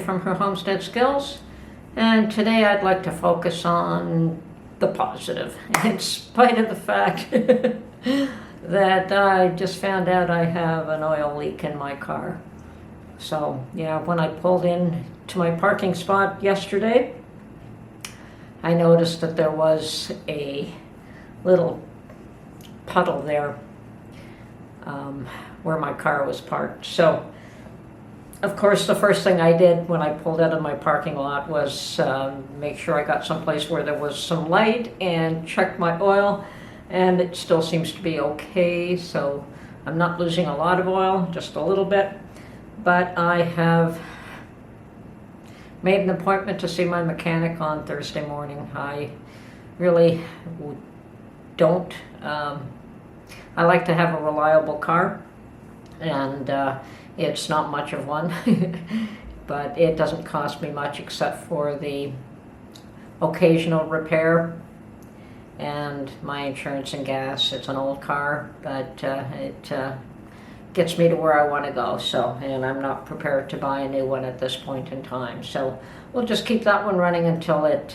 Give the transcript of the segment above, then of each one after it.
from her Homestead Skills, and today I'd like to focus on the positive, in spite of the fact that I just found out I have an oil leak in my car. So yeah, when I pulled in to my parking spot yesterday, I noticed that there was a little puddle there where my car was parked. So of course, the first thing I did when I pulled out of my parking lot was make sure I got someplace where there was some light and checked my oil, and it still seems to be okay. So I'm not losing a lot of oil, just a little bit. But I have made an appointment to see my mechanic on Thursday morning. I really don't. I like to have a reliable car, and it's not much of one, but it doesn't cost me much except for the occasional repair and my insurance and gas. It's an old car, but it gets me to where I want to go. So, and I'm not prepared to buy a new one at this point in time. So we'll just keep that one running until it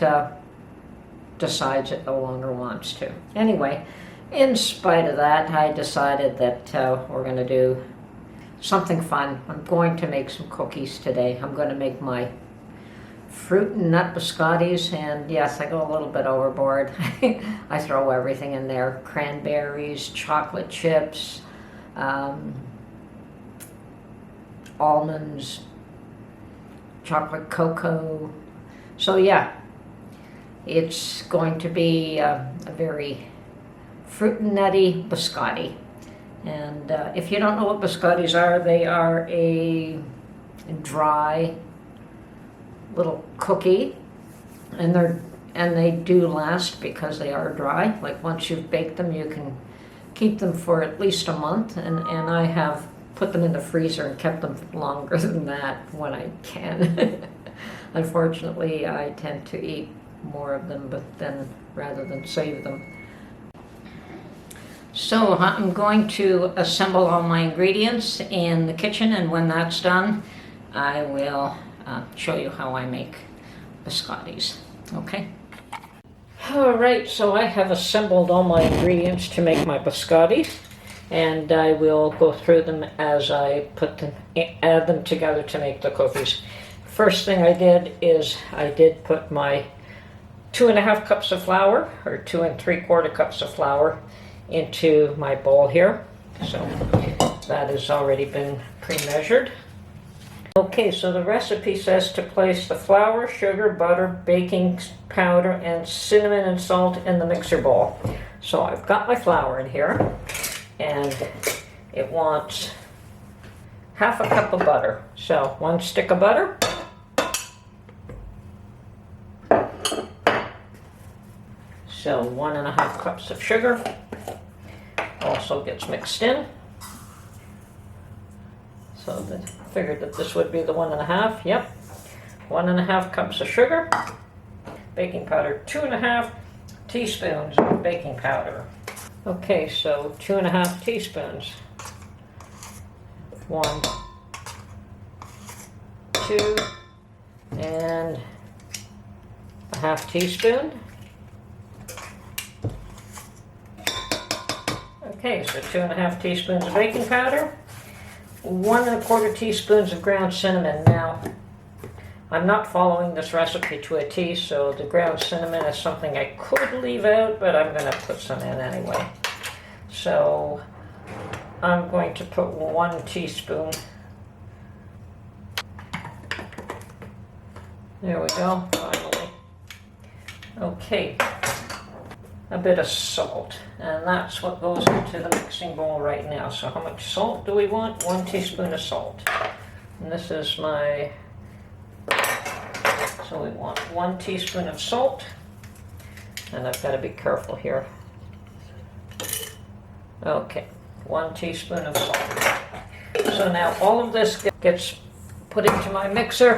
decides it no longer wants to. Anyway, in spite of that, I decided that we're going to do something fun. I'm going to make some cookies today. I'm going to make my fruit and nut biscottis, and yes, I go a little bit overboard. I throw everything in there: cranberries, chocolate chips, almonds, chocolate cocoa. So yeah, it's going to be a very fruit and nutty biscotti. And if you don't know what biscottis are, they are a dry little cookie, and they do last because they are dry. Like once you've baked them, you can keep them for at least a month, and I have put them in the freezer and kept them longer than that when I can. Unfortunately, I tend to eat more of them, but then rather than save them. So I'm going to assemble all my ingredients in the kitchen, and when that's done, I will show you how I make biscottis. Okay? Alright, so I have assembled all my ingredients to make my biscottis, and I will go through them as I add them together to make the cookies. First thing I did is I did put my 2.5 cups of flour, or 2 3/4 cups of flour, into my bowl here. So that has already been pre-measured. Okay, so the recipe says to place the flour, sugar, butter, baking powder, and cinnamon and salt in the mixer bowl. So I've got my flour in here, and it wants 1/2 cup of butter. So 1 stick of butter. So 1.5 cups of sugar also gets mixed in. So I figured that this would be the 1.5. Yep. 1.5 cups of sugar. Baking powder, 2.5 teaspoons of baking powder. Okay, so 2.5 teaspoons. 1, 2, and 1/2 teaspoon. Okay, so 2.5 teaspoons of baking powder, 1 1/4 teaspoons of ground cinnamon. Now, I'm not following this recipe to a T, so the ground cinnamon is something I could leave out, but I'm going to put some in anyway. So I'm going to put 1 teaspoon. There we go, finally. Okay. A bit of salt, and that's what goes into the mixing bowl right now. So how much salt do we want? 1 teaspoon of salt. And this is my, so we want 1 teaspoon of salt, and I've got to be careful here. Okay, 1 teaspoon of salt. So now all of this gets put into my mixer.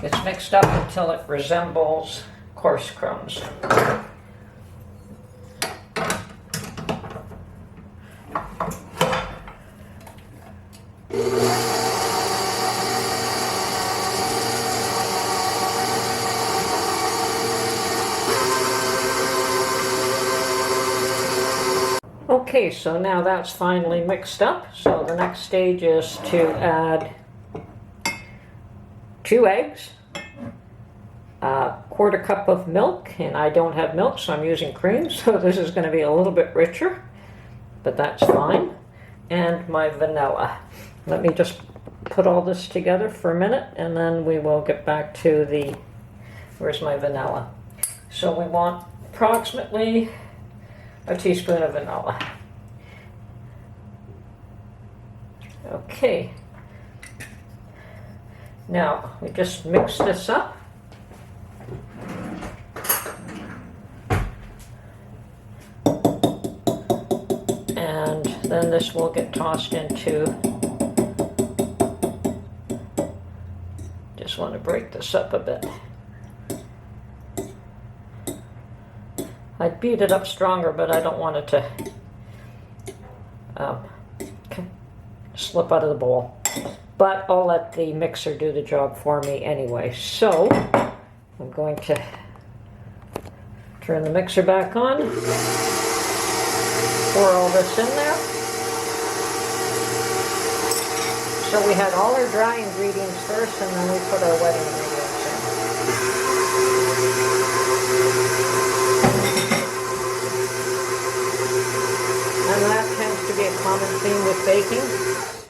It's mixed up until it resembles coarse crumbs. Okay, so now that's finally mixed up. So the next stage is to add 2 eggs, a 1/4 cup of milk, and I don't have milk, so I'm using cream, so this is going to be a little bit richer, but that's fine, and my vanilla. Let me just put all this together for a minute, and then we will get back to the, where's my vanilla? So we want approximately a teaspoon of vanilla. Okay. Now, we just mix this up. And then this will get tossed into, just want to break this up a bit. I'd beat it up stronger, but I don't want it to slip out of the bowl. But I'll let the mixer do the job for me anyway. So I'm going to turn the mixer back on, pour all this in there. So we had all our dry ingredients first, and then we put our wet ingredients in. And that tends to be a common theme with baking.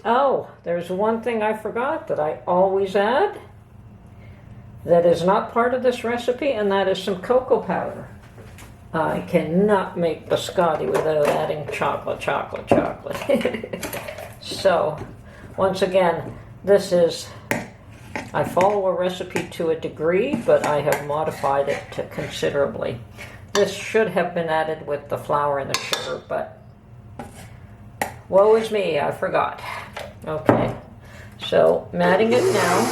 Oh, there's one thing I forgot that I always add that is not part of this recipe, and that is some cocoa powder. I cannot make biscotti without adding chocolate. So, once again, this is, I follow a recipe to a degree, but I have modified it considerably. This should have been added with the flour and the sugar, but woe is me, I forgot. Okay, so I'm adding it now.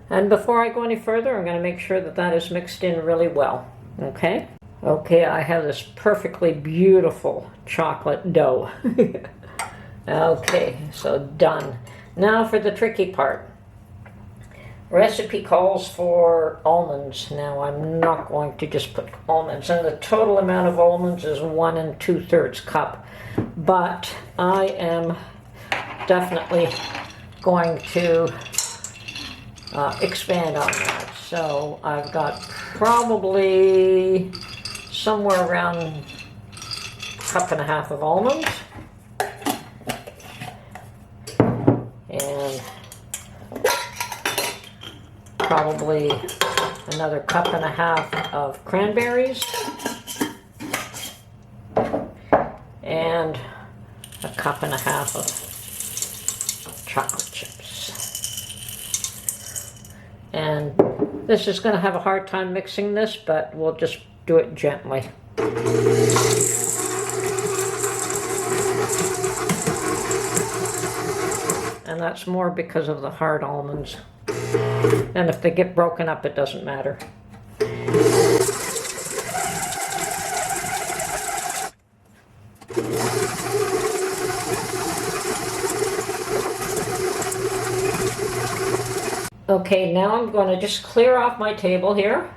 And before I go any further, I'm going to make sure that that is mixed in really well. Okay? Okay, I have this perfectly beautiful chocolate dough. Okay, so done. Now for the tricky part. Recipe calls for almonds. Now I'm not going to just put almonds, and the total amount of almonds is 1 2/3 cup. But I am definitely going to expand on that. So I've got probably somewhere around 1.5 cups of almonds, and probably another 1.5 cups of cranberries, and 1.5 cups of chocolate chips. And this is going to have a hard time mixing this, but we'll just do it gently. And that's more because of the hard almonds. And if they get broken up, it doesn't matter. Okay, now I'm going to just clear off my table here.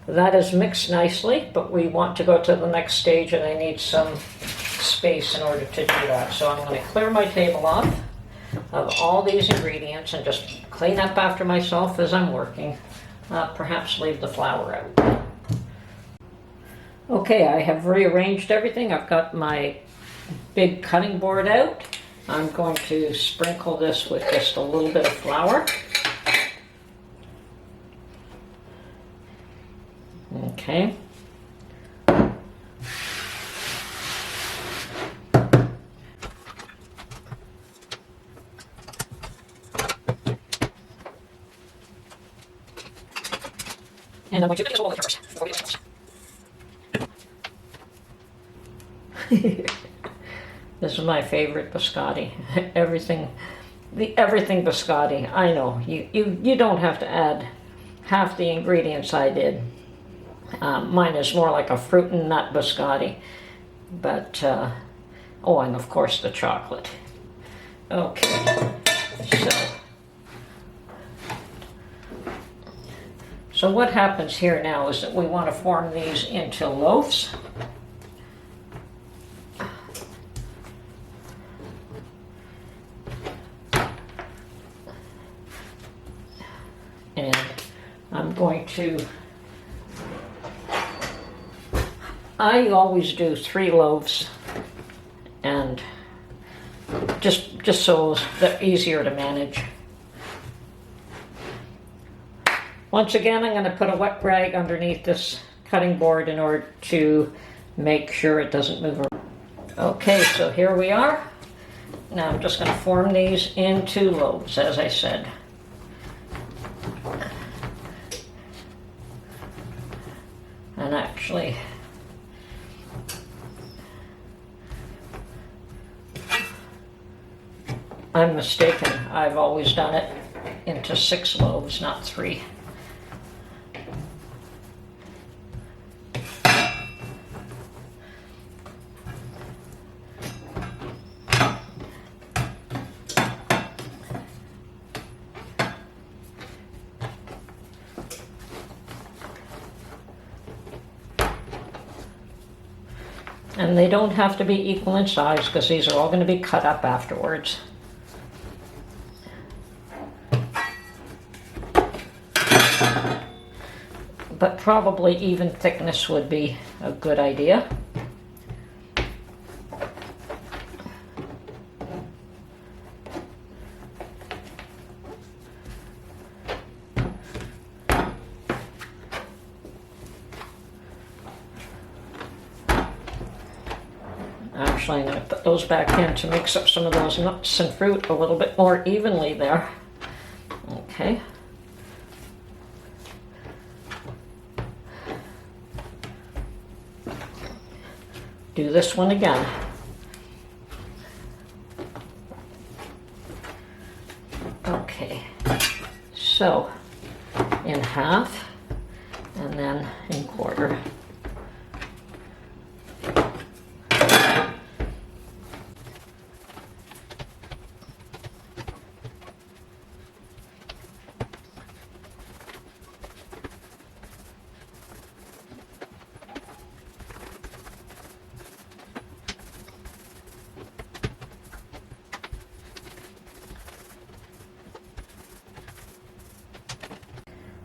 That is mixed nicely, but we want to go to the next stage, and I need some space in order to do that. So I'm going to clear my table off of all these ingredients and just clean up after myself as I'm working. Perhaps leave the flour out. Okay, I have rearranged everything. I've got my big cutting board out. I'm going to sprinkle this with just a little bit of flour. Okay. And I'm going to do this all over first before we do this. This is my favorite biscotti. Everything biscotti. I know you don't have to add half the ingredients I did. Mine is more like a fruit and nut biscotti. But, oh, and of course the chocolate. Okay, so what happens here now is that we want to form these into loaves. And I'm going to, I always do 3 loaves, and just so they're easier to manage. Once again, I'm going to put a wet rag underneath this cutting board in order to make sure it doesn't move around. Okay, so here we are. Now I'm just going to form these into loaves, as I said. And actually, I'm mistaken. I've always done it into 6 loaves, not 3. And they don't have to be equal in size because these are all going to be cut up afterwards. But probably even thickness would be a good idea. Actually, I'm going to put those back in to mix up some of those nuts and fruit a little bit more evenly there. Okay. Do this one again. Okay, so in half and then in quarter.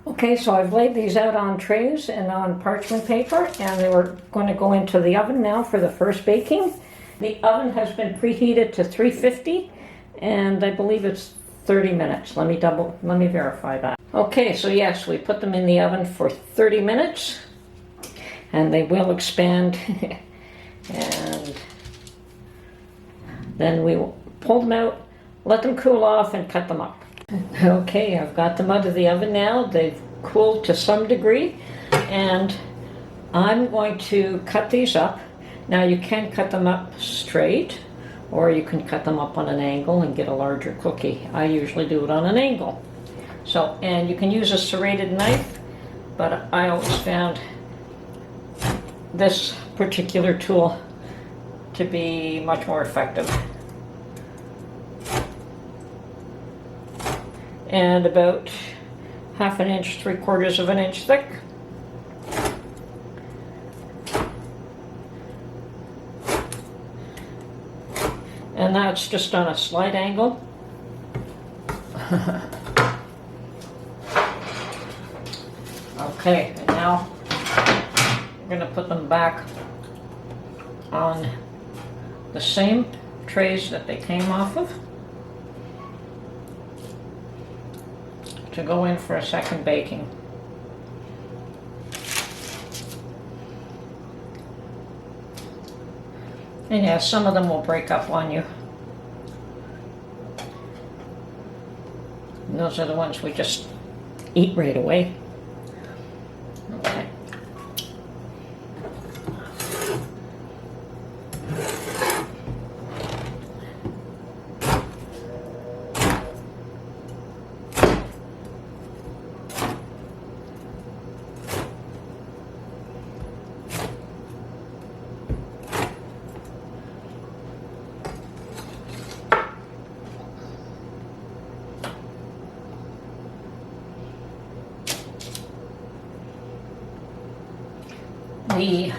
Okay, so I've laid these out on trays and on parchment paper, and they were going to go into the oven now for the first baking. The oven has been preheated to 350, and I believe it's 30 minutes. Let me verify that. Okay, so yes, we put them in the oven for 30 minutes, and they will expand, and then we will pull them out, let them cool off, and cut them up. Okay, I've got them out of the oven now. They've cooled to some degree, and I'm going to cut these up. Now you can cut them up straight, or you can cut them up on an angle and get a larger cookie. I usually do it on an angle. So, and you can use a serrated knife, but I always found this particular tool to be much more effective. And about 1/2 inch, 3/4 of an inch thick. And that's just on a slight angle. Okay, and now we're going to put them back on the same trays that they came off of, to go in for a second baking. And yeah, some of them will break up on you. And those are the ones we just eat right away. Okay. the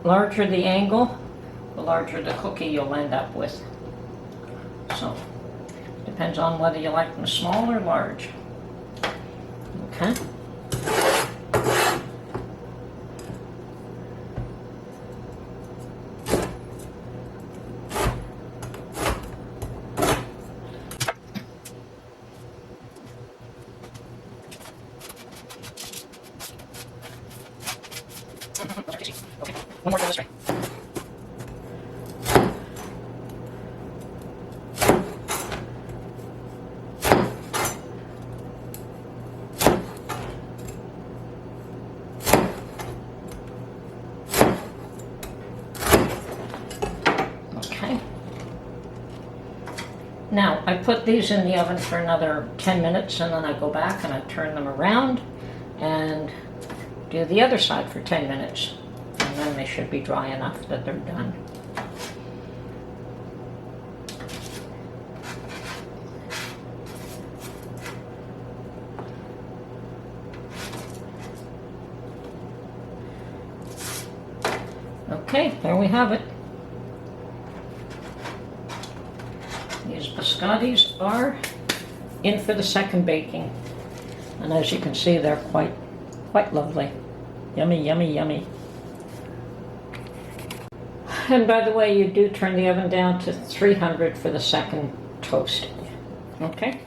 larger the angle, the larger the cookie you'll end up with. So, depends on whether you like them small or large. Okay. Okay, one more go this way. Okay. Now, I put these in the oven for another 10 minutes and then I go back and I turn them around and do the other side for 10 minutes. And then they should be dry enough that they're done. Okay, there we have it. These biscottis are in for the second baking. And as you can see, they're quite lovely. Yummy, yummy, yummy. And by the way, you do turn the oven down to 300 for the second toast. Okay?